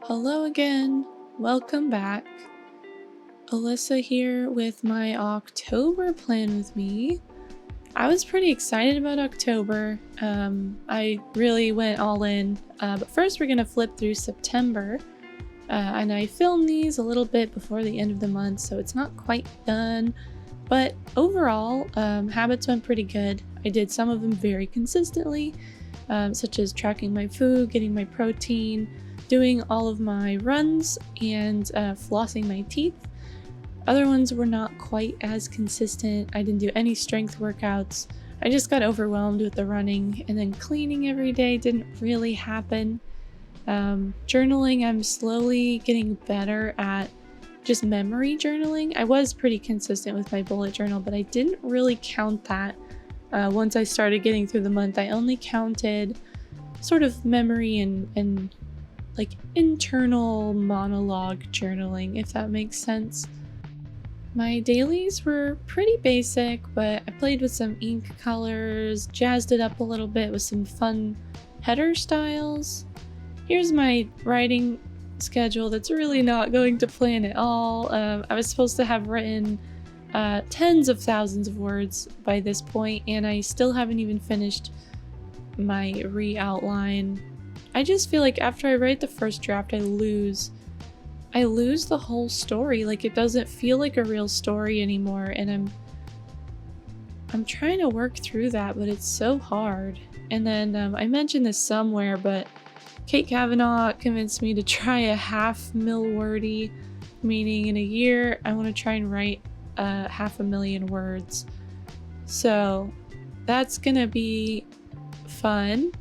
Hello again, welcome back. Alyssa here with my October plan with me. I was pretty excited about October. I really went all in, but first we're gonna flip through September. And I filmed these a little bit before the end of the month, so it's not quite done. But overall, habits went pretty good. I did some of them very consistently, such as tracking my food, getting my protein, doing all of my runs, and flossing my teeth. Other ones were not quite as consistent. I didn't do any strength workouts. I just got overwhelmed with the running, and then cleaning every day didn't really happen. Journaling, I'm slowly getting better at just memory journaling. I was pretty consistent with my bullet journal, but I didn't really count that. Once I started getting through the month, I only counted sort of memory and like internal monologue journaling, if that makes sense. My dailies were pretty basic, but I played with some ink colors, jazzed it up a little bit with some fun header styles. Here's my writing schedule that's really not going to plan at all. I was supposed to have written tens of thousands of words by this point, and I still haven't even finished my re-outline. I just feel like after I write the first draft, I lose the whole story. Like, it doesn't feel like a real story anymore, and I'm trying to work through that, but it's so hard. And then I mentioned this somewhere, but Kate Kavanaugh convinced me to try a half mil wordy, meaning in a year I want to try and write 500,000 words. So that's gonna be fun.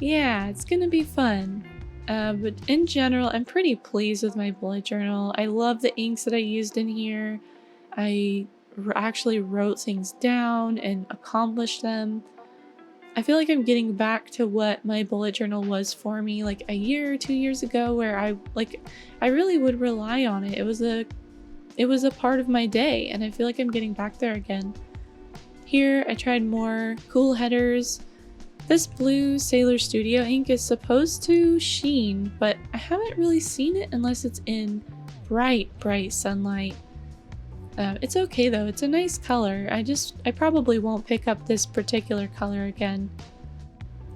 Yeah, it's gonna be fun. But in general, I'm pretty pleased with my bullet journal. I love the inks that I used in here. I actually wrote things down and accomplished them. I feel like I'm getting back to what my bullet journal was for me like a year or 2 years ago, where I really would rely on it. It was a part of my day, and I feel like I'm getting back there again. Here, I tried more cool headers. This blue Sailor Studio ink is supposed to sheen, but I haven't really seen it unless it's in bright sunlight. It's okay though, it's a nice color. I probably won't pick up this particular color again.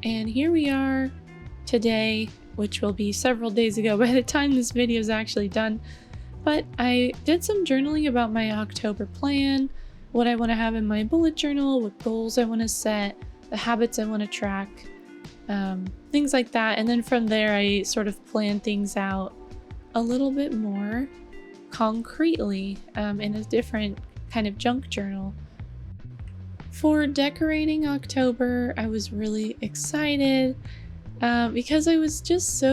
And here we are today, which will be several days ago by the time this video is actually done. But I did some journaling about my October plan, what I want to have in my bullet journal, what goals I want to set, the habits I want to track, things like that. And then from there, I sort of plan things out a little bit more concretely in a different kind of junk journal. For decorating October, I was really excited because I was just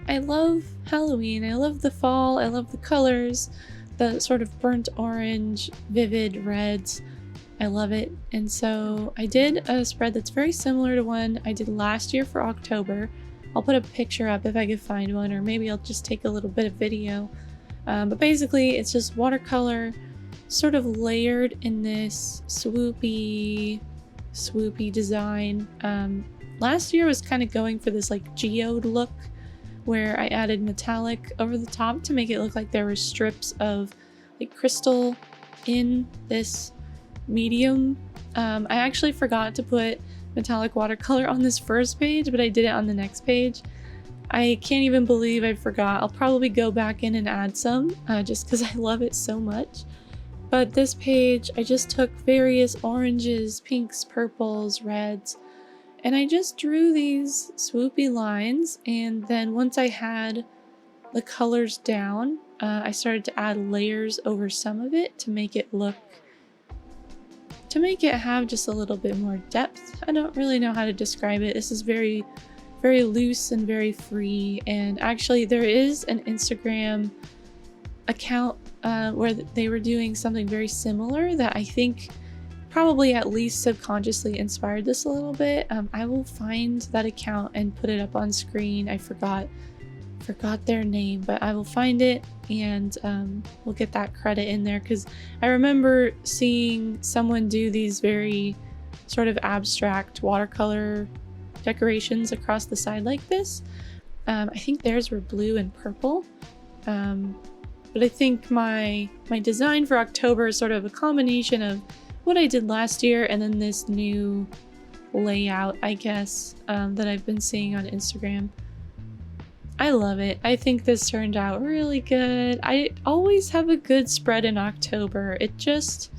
I love Halloween. I love the fall. I love the colors, the sort of burnt orange, vivid reds. I love it. And so I did a spread that's very similar to one I did last year for October. I'll put a picture up if I could find one, or maybe I'll just take a little bit of video. But basically it's just watercolor sort of layered in this swoopy design. Last year I was kind of going for this like geode look, where I added metallic over the top to make it look like there were strips of like crystal in this medium. I actually forgot to put metallic watercolor on this first page, but I did it on the next page. I can't even believe I forgot. I'll probably go back in and add some just because I love it so much. But this page, I just took various oranges, pinks, purples, reds, and I just drew these swoopy lines. And then once I had the colors down, I started to add layers over some of it to make it have just a little bit more depth. I don't really know how to describe it. This is very loose and very free. And actually there is an Instagram account where they were doing something very similar that I think probably at least subconsciously inspired this a little bit. I will find that account and put it up on screen. I forgot their name, but I will find it, and we'll get that credit in there, because I remember seeing someone do these very sort of abstract watercolor decorations across the side like this, I think theirs were blue and purple. But I think my design for October is sort of a combination of what I did last year and then this new layout, I guess, that I've been seeing on Instagram. I love it. I think this turned out really good. I always have a good spread in October. It's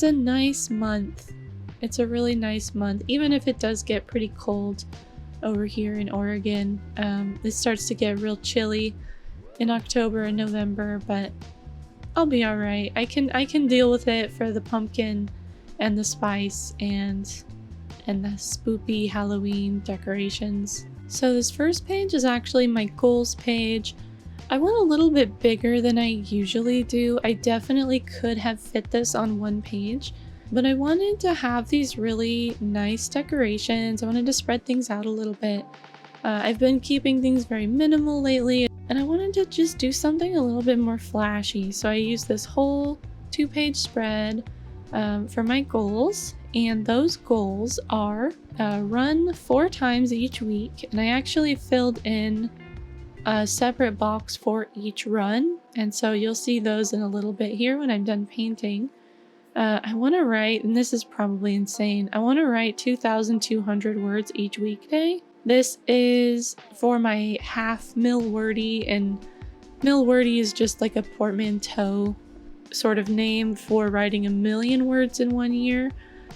a nice month. It's a really nice month, even if it does get pretty cold over here in Oregon. It starts to get real chilly in October and November, but I'll be all right. I can deal with it for the pumpkin and the spice and the spoopy Halloween decorations. So this first page is actually my goals page. I went a little bit bigger than I usually do. I definitely could have fit this on one page, but I wanted to have these really nice decorations. I wanted to spread things out a little bit. I've been keeping things very minimal lately, and I wanted to just do something a little bit more flashy. So I used this whole 2-page spread for my goals, and those goals are run 4 times each week, and I actually filled in a separate box for each run, and so you'll see those in a little bit here when I'm done painting. I want to write, and this is probably insane, I want to write 2,200 words each weekday. This is for my half mil wordy, and mil wordy is just like a portmanteau sort of name for writing 1,000,000 words in 1 year.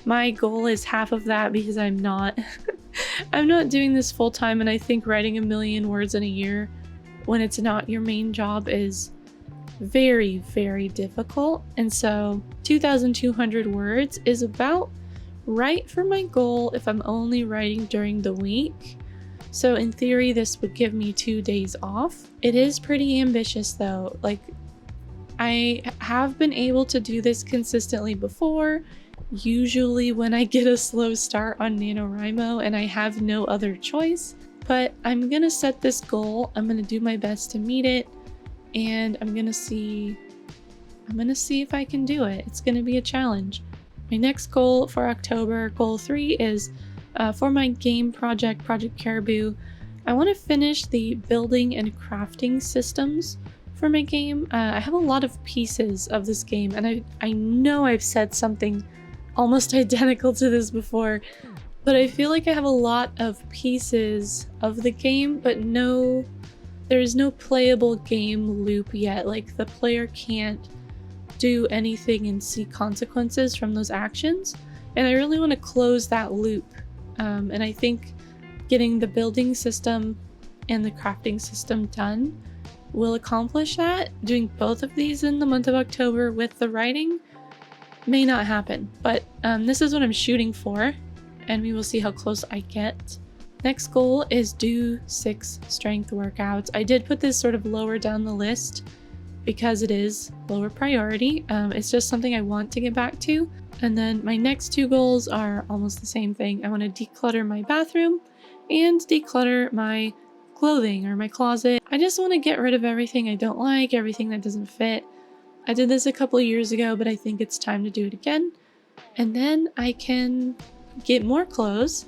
My goal is half of that because I'm not I'm not doing this full time, and I think writing 1,000,000 words in a year when it's not your main job is very, very difficult. And so 2,200 words is about right for my goal if I'm only writing during the week. So in theory, this would give me 2 days off. It is pretty ambitious though. Like, I have been able to do this consistently before, usually when I get a slow start on NaNoWriMo and I have no other choice. But I'm gonna set this goal, I'm gonna do my best to meet it, and I'm gonna see if I can do it. It's gonna be a challenge. My next goal for October, goal 3, is for my game project, Project Caribou. I want to finish the building and crafting systems for my game. I have a lot of pieces of this game, and I know I've said something almost identical to this before, but I feel like I have a lot of pieces of the game, but there is no playable game loop yet. Like, the player can't do anything and see consequences from those actions, and I really want to close that loop. And I think getting the building system and the crafting system done will accomplish that. Doing both of these in the month of October with the writing may not happen, but this is what I'm shooting for, and we will see how close I get. Next goal is do 6 strength workouts. I did put this sort of lower down the list because it is lower priority. It's just something I want to get back to. And then my next 2 goals are almost the same thing. I want to declutter my bathroom and declutter my clothing or my closet. I just want to get rid of everything I don't like, everything that doesn't fit. I did this a couple years ago, but I think it's time to do it again. And then I can get more clothes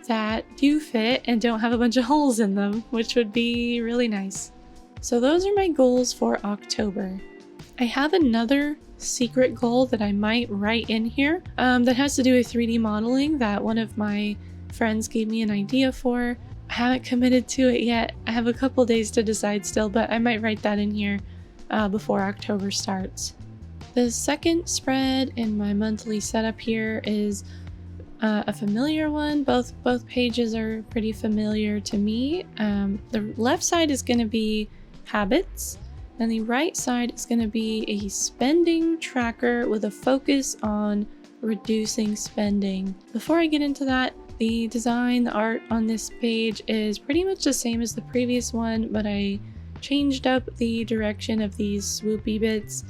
that do fit and don't have a bunch of holes in them, which would be really nice. So those are my goals for October. I have another secret goal that I might write in here that has to do with 3D modeling that one of my friends gave me an idea for. I haven't committed to it yet. I have a couple days to decide still, but I might write that in here before October starts. The second spread in my monthly setup here is a familiar one. Both pages are pretty familiar to me. The left side is going to be habits, and the right side is going to be a spending tracker with a focus on reducing spending. Before I get into that, the design, the art on this page is pretty much the same as the previous one, but I changed up the direction of these swoopy bits,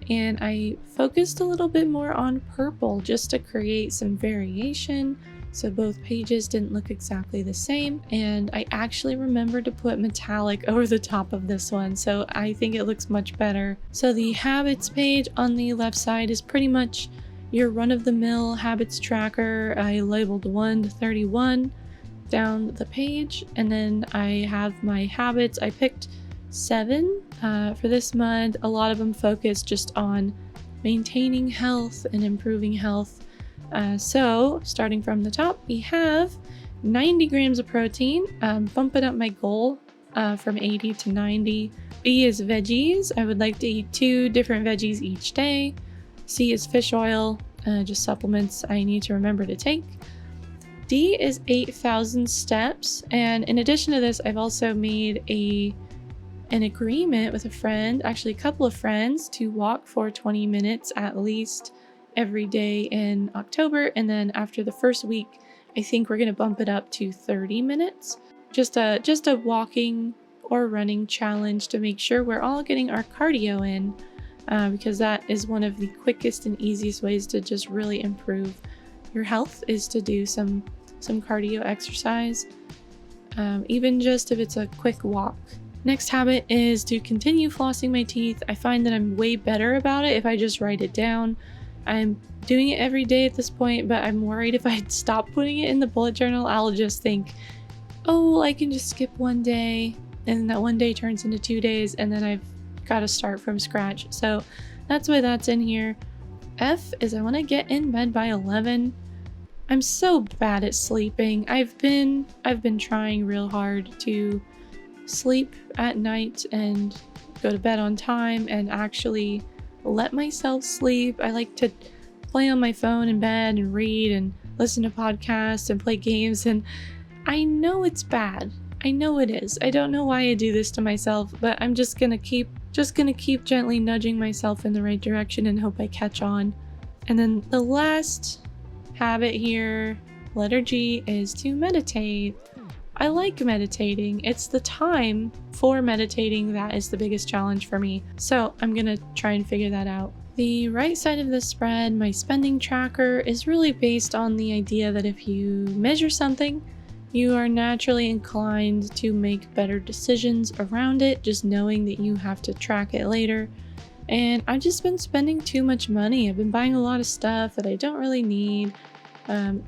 and I focused a little bit more on purple just to create some variation so both pages didn't look exactly the same. And I actually remembered to put metallic over the top of this one, so I think it looks much better. So the habits page on the left side is pretty much your run-of-the-mill habits tracker. I labeled 1 to 31. down the page, and then I have my habits. I picked 7 for this month. A lot of them focus just on maintaining health and improving health. So starting from the top, we have 90 grams of protein, bumping up my goal from 80 to 90. B is veggies. I would like to eat 2 different veggies each day. C is fish oil, just supplements I need to remember to take. D is 8,000 steps, and in addition to this, I've also made an agreement with a friend, actually a couple of friends, to walk for 20 minutes at least every day in October, and then after the first week, I think we're gonna bump it up to 30 minutes. Just a walking or running challenge to make sure we're all getting our cardio in, because that is one of the quickest and easiest ways to just really improve your health, is to do some cardio exercise, even just if it's a quick walk. Next habit is to continue flossing my teeth. I find that I'm way better about it if I just write it down. I'm doing it every day at this point, but I'm worried if I stop putting it in the bullet journal, I'll just think, oh, I can just skip one day, and that one day turns into 2 days, and then I've got to start from scratch. So that's why that's in here. F is I want to get in bed by 11. I'm so bad at sleeping. I've been trying real hard to sleep at night and go to bed on time and actually let myself sleep. I like to play on my phone in bed and read and listen to podcasts and play games, and I know it's bad. I know it is. I don't know why I do this to myself, but I'm just gonna keep gently nudging myself in the right direction and hope I catch on. And then the last habit here, letter G, is to meditate. I like meditating. It's the time for meditating that is the biggest challenge for me. So I'm gonna try and figure that out. The right side of the spread, my spending tracker, is really based on the idea that if you measure something, you are naturally inclined to make better decisions around it, just knowing that you have to track it later. And I've just been spending too much money. I've been buying a lot of stuff that I don't really need.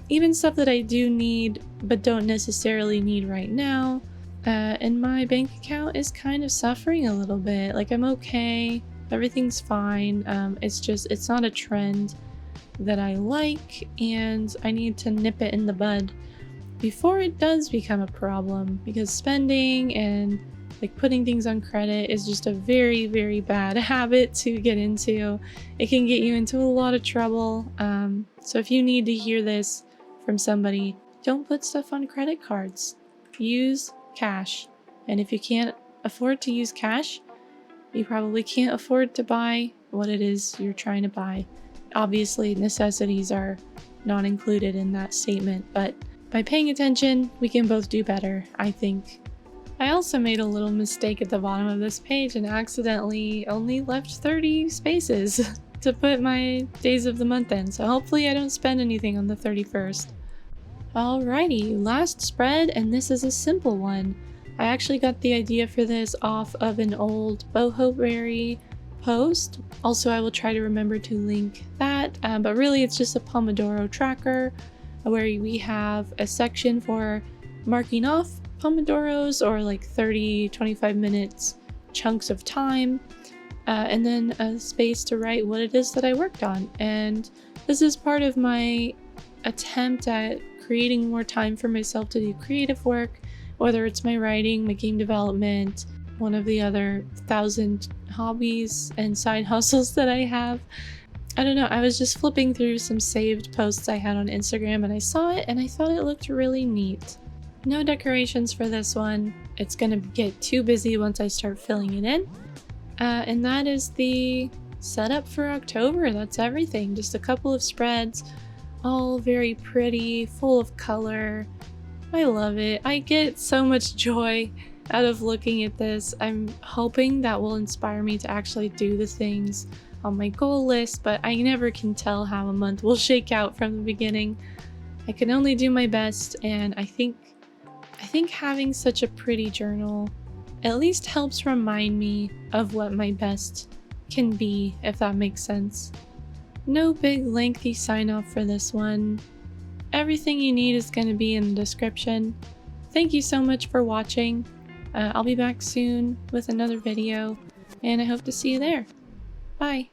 Even stuff that I do need but don't necessarily need right now. And my bank account is kind of suffering a little bit. Like, I'm okay, everything's fine. It's not a trend that I like, and I need to nip it in the bud before it does become a problem, because spending and like putting things on credit is just a very, very bad habit to get into. It can get you into a lot of trouble. So if you need to hear this from somebody, don't put stuff on credit cards. Use cash. And if you can't afford to use cash, you probably can't afford to buy what it is you're trying to buy. Obviously, necessities are not included in that statement, but by paying attention, we can both do better, I think. I also made a little mistake at the bottom of this page and accidentally only left 30 spaces to put my days of the month in, so hopefully I don't spend anything on the 31st. Alrighty, last spread, and this is a simple one. I actually got the idea for this off of an old Bohoberry post. Also, I will try to remember to link that, but really it's just a Pomodoro tracker where we have a section for marking off Pomodoros, or like 30-25 minutes chunks of time, and then a space to write what it is that I worked on. And this is part of my attempt at creating more time for myself to do creative work, whether it's my writing, my game development, one of the other 1,000 hobbies and side hustles that I have. I don't know, I was just flipping through some saved posts I had on Instagram and I saw it and I thought it looked really neat. No decorations for this one. It's gonna get too busy once I start filling it in. And that is the setup for October. That's everything. Just a couple of spreads, all very pretty, full of color. I love it. I get so much joy out of looking at this. I'm hoping that will inspire me to actually do the things on my goal list, but I never can tell how a month will shake out from the beginning. I can only do my best, and I think having such a pretty journal at least helps remind me of what my best can be, if that makes sense. No big lengthy sign off for this one. Everything you need is going to be in the description. Thank you so much for watching. I'll be back soon with another video, and I hope to see you there. Bye.